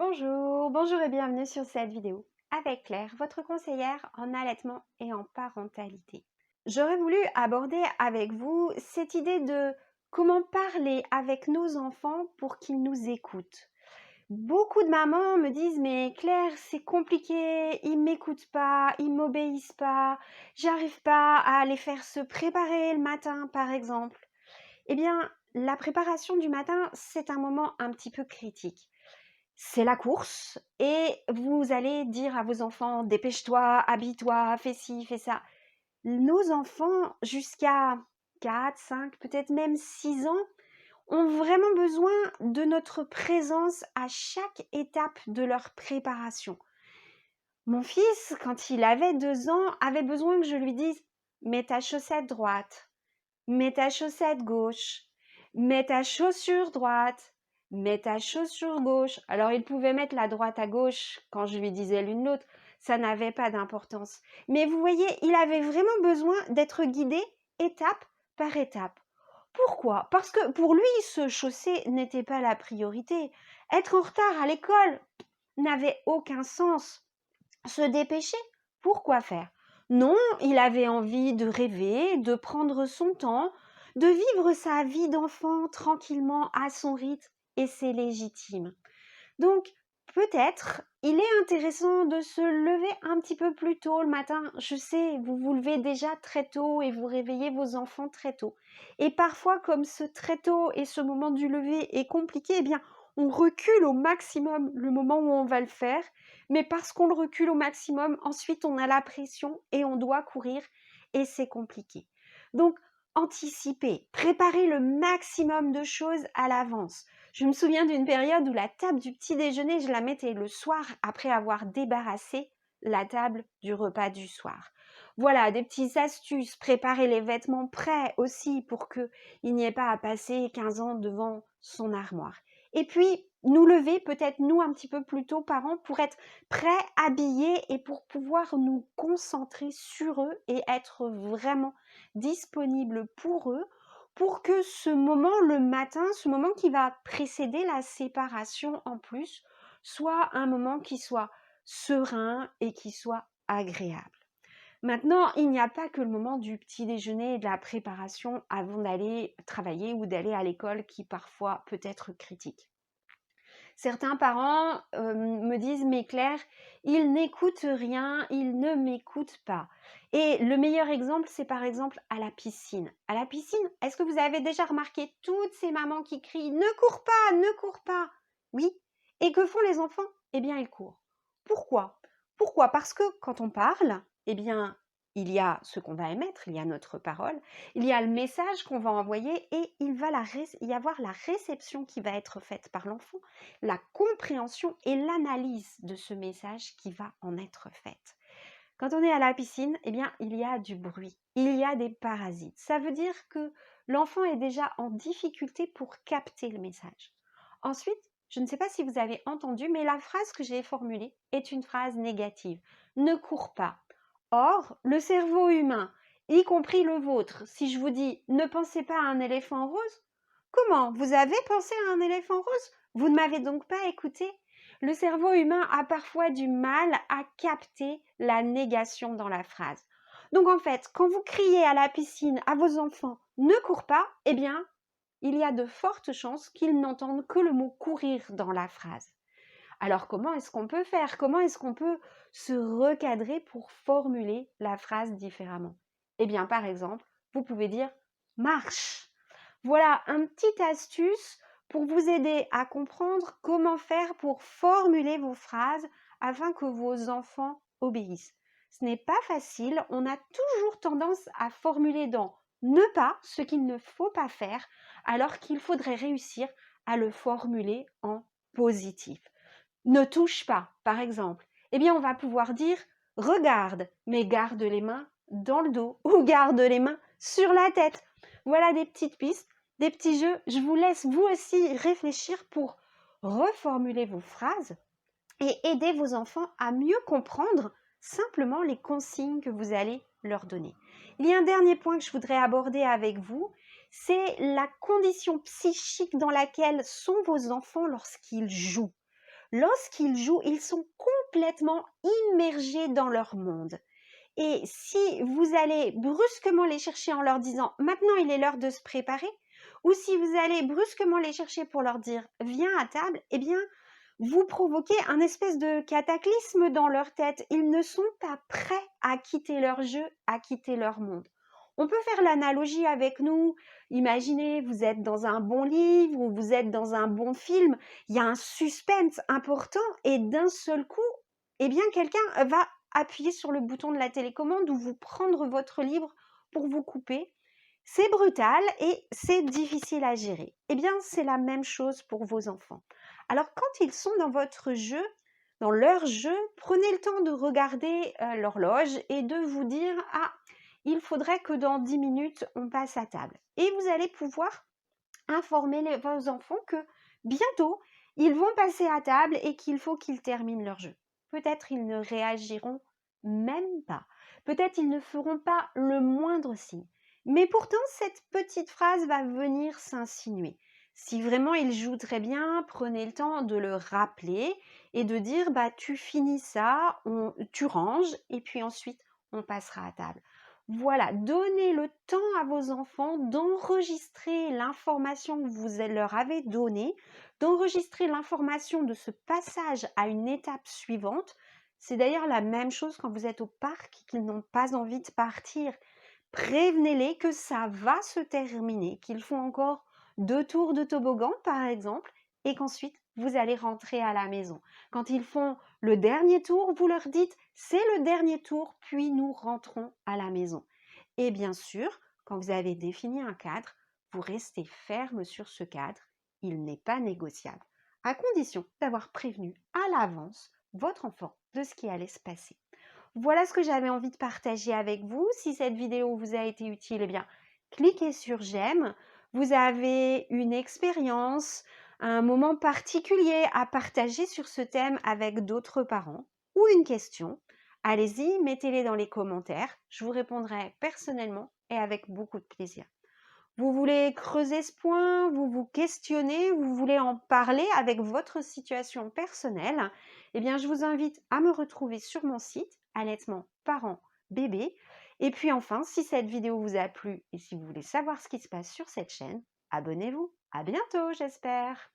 Bonjour et bienvenue sur cette vidéo avec Claire, votre conseillère en allaitement et en parentalité. J'aurais voulu aborder avec vous cette idée de comment parler avec nos enfants pour qu'ils nous écoutent. Beaucoup de mamans me disent mais Claire, c'est compliqué, ils m'écoutent pas, ils m'obéissent pas, j'arrive pas à les faire se préparer le matin par exemple. Eh bien, la préparation du matin, c'est un moment un petit peu critique. C'est la course et vous allez dire à vos enfants: «Dépêche-toi, habille-toi, fais ci, fais ça». Nos enfants jusqu'à 4, 5, peut-être même 6 ans, ont vraiment besoin de notre présence à chaque étape de leur préparation. Mon fils, quand il avait 2 ans, avait besoin que je lui dise: «Mets ta chaussette droite, mets ta chaussette gauche, mets ta chaussure droite, mets ta chaussure gauche». Alors il pouvait mettre la droite à gauche quand je lui disais l'une l'autre, ça n'avait pas d'importance. Mais vous voyez, il avait vraiment besoin d'être guidé étape par étape. Pourquoi? Parce que pour lui, se chausser n'était pas la priorité. Être en retard à l'école n'avait aucun sens. Se dépêcher? Pourquoi faire? Non, il avait envie de rêver, de prendre son temps, de vivre sa vie d'enfant tranquillement à son rythme, et c'est légitime. Donc, peut-être, il est intéressant de se lever un petit peu plus tôt le matin. Je sais, vous vous levez déjà très tôt et vous réveillez vos enfants très tôt. Et parfois, comme ce très tôt et ce moment du lever est compliqué, eh bien, on recule au maximum le moment où on va le faire. Mais parce qu'on le recule au maximum, ensuite, on a la pression et on doit courir et c'est compliqué. Donc, anticiper, préparer le maximum de choses à l'avance. Je me souviens d'une période où la table du petit déjeuner, je la mettais le soir après avoir débarrassé la table du repas du soir. Voilà, des petites astuces, préparer les vêtements prêts aussi pour qu'il n'y ait pas à passer 15 ans devant son armoire. Et puis, nous lever peut-être nous un petit peu plus tôt parents pour être prêts, habillés et pour pouvoir nous concentrer sur eux et être vraiment disponibles pour eux, pour que ce moment le matin, ce moment qui va précéder la séparation en plus, soit un moment qui soit serein et qui soit agréable. Maintenant, il n'y a pas que le moment du petit déjeuner et de la préparation avant d'aller travailler ou d'aller à l'école qui parfois peut être critique. Certains parents me disent: «Mais Claire, ils n'écoutent rien, ils ne m'écoutent pas». Et le meilleur exemple, c'est par exemple à la piscine. À la piscine, est-ce que vous avez déjà remarqué toutes ces mamans qui crient: «Ne cours pas, ne cours pas»? Oui. Et que font les enfants? Eh bien, ils courent. Pourquoi? Pourquoi? Parce que quand on parle, eh bien, il y a ce qu'on va émettre, il y a notre parole, il y a le message qu'on va envoyer et il va y avoir la réception qui va être faite par l'enfant, la compréhension et l'analyse de ce message qui va en être faite. Quand on est à la piscine, eh bien, il y a du bruit, il y a des parasites. Ça veut dire que l'enfant est déjà en difficulté pour capter le message. Ensuite, je ne sais pas si vous avez entendu, mais la phrase que j'ai formulée est une phrase négative. Ne cours pas. Or, le cerveau humain, y compris le vôtre, si je vous dis ne pensez pas à un éléphant rose, comment? Vous avez pensé à un éléphant rose? Vous ne m'avez donc pas écouté? Le cerveau humain a parfois du mal à capter la négation dans la phrase. Donc en fait, quand vous criez à la piscine à vos enfants ne cours pas, eh bien, il y a de fortes chances qu'ils n'entendent que le mot courir dans la phrase. Alors comment est-ce qu'on peut faire? Comment est-ce qu'on peut se recadrer pour formuler la phrase différemment? Eh bien, par exemple, vous pouvez dire marche. Voilà un petit astuce pour vous aider à comprendre comment faire pour formuler vos phrases afin que vos enfants obéissent. Ce n'est pas facile, on a toujours tendance à formuler dans ne pas ce qu'il ne faut pas faire, alors qu'il faudrait réussir à le formuler en positif. Ne touche pas, par exemple. Eh bien, on va pouvoir dire regarde, mais garde les mains dans le dos ou garde les mains sur la tête. Voilà des petites pistes, des petits jeux. Je vous laisse vous aussi réfléchir pour reformuler vos phrases et aider vos enfants à mieux comprendre simplement les consignes que vous allez leur donner. Il y a un dernier point que je voudrais aborder avec vous, c'est la condition psychique dans laquelle sont vos enfants lorsqu'ils jouent. Lorsqu'ils jouent, ils sont complètement immergés dans leur monde. Et si vous allez brusquement les chercher en leur disant maintenant il est l'heure de se préparer, ou si vous allez brusquement les chercher pour leur dire viens à table, eh bien vous provoquez un espèce de cataclysme dans leur tête. Ils ne sont pas prêts à quitter leur jeu, à quitter leur monde. On peut faire l'analogie avec nous. Imaginez, vous êtes dans un bon livre ou vous êtes dans un bon film. Il y a un suspense important et d'un seul coup, eh bien, quelqu'un va appuyer sur le bouton de la télécommande ou vous prendre votre livre pour vous couper. C'est brutal et c'est difficile à gérer. Eh bien, c'est la même chose pour vos enfants. Alors, quand ils sont dans votre jeu, dans leur jeu, prenez le temps de regarder l'horloge et de vous dire « Ah, il faudrait que dans 10 minutes, on passe à table. » Et vous allez pouvoir informer vos enfants que bientôt, ils vont passer à table et qu'il faut qu'ils terminent leur jeu. Peut-être ils ne réagiront même pas. Peut-être ils ne feront pas le moindre signe. Mais pourtant, cette petite phrase va venir s'insinuer. Si vraiment ils jouent très bien, prenez le temps de le rappeler et de dire bah tu finis ça, tu ranges et puis ensuite on passera à table. Voilà, donnez le temps à vos enfants d'enregistrer l'information que vous leur avez donnée, d'enregistrer l'information de ce passage à une étape suivante. C'est d'ailleurs la même chose quand vous êtes au parc et qu'ils n'ont pas envie de partir. Prévenez-les que ça va se terminer, qu'ils font encore 2 tours de toboggan par exemple, et qu'ensuite vous allez rentrer à la maison. Quand ils font le dernier tour, vous leur dites c'est le dernier tour, puis nous rentrons à la maison. Et bien sûr, quand vous avez défini un cadre, vous restez ferme sur ce cadre, il n'est pas négociable, à condition d'avoir prévenu à l'avance votre enfant de ce qui allait se passer. Voilà ce que j'avais envie de partager avec vous. Si cette vidéo vous a été utile, eh bien, cliquez sur j'aime. Vous avez une expérience, un moment particulier à partager sur ce thème avec d'autres parents ou une question. Allez-y, mettez-les dans les commentaires. Je vous répondrai personnellement et avec beaucoup de plaisir. Vous voulez creuser ce point, vous vous questionnez, vous voulez en parler avec votre situation personnelle, eh bien je vous invite à me retrouver sur mon site Allaitement Parents Bébé. Et puis enfin, si cette vidéo vous a plu et si vous voulez savoir ce qui se passe sur cette chaîne, abonnez-vous. À bientôt, j'espère.